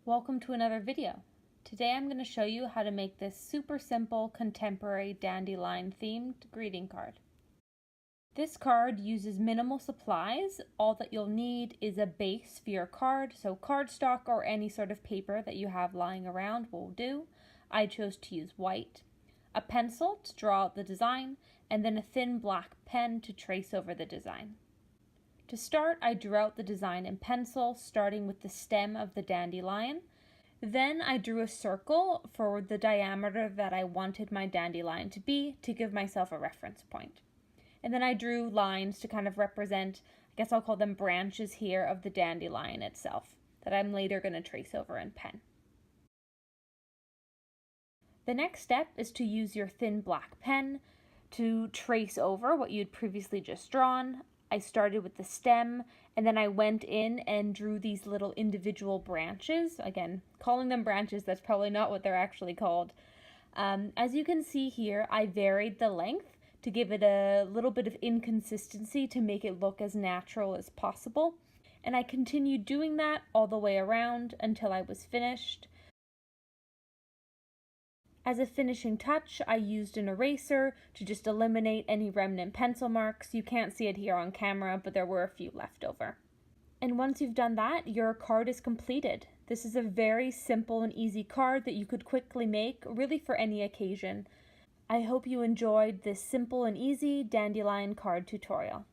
Welcome to another video. Today I'm going to show you how to make this super simple contemporary dandelion themed greeting card. This card uses minimal supplies. All that you'll need is a base for your card, so cardstock or any sort of paper that you have lying around will do. I chose to use white, a pencil to draw out the design, and then a thin black pen to trace over the design. To start, I drew out the design in pencil, starting with the stem of the dandelion. Then I drew a circle for the diameter that I wanted my dandelion to be to give myself a reference point. And then I drew lines to kind of represent, I guess I'll call them branches here, of the dandelion itself that I'm later going to trace over in pen. The next step is to use your thin black pen to trace over what you'd previously just drawn. I started with the stem, and then I went in and drew these little individual branches. Again, calling them branches, that's probably not what they're actually called. As you can see here, I varied the length to give it a little bit of inconsistency to make it look as natural as possible. And I continued doing that all the way around until I was finished. As a finishing touch, I used an eraser to just eliminate any remnant pencil marks. You can't see it here on camera, but there were a few left over. And once you've done that, your card is completed. This is a very simple and easy card that you could quickly make, really for any occasion. I hope you enjoyed this simple and easy dandelion card tutorial.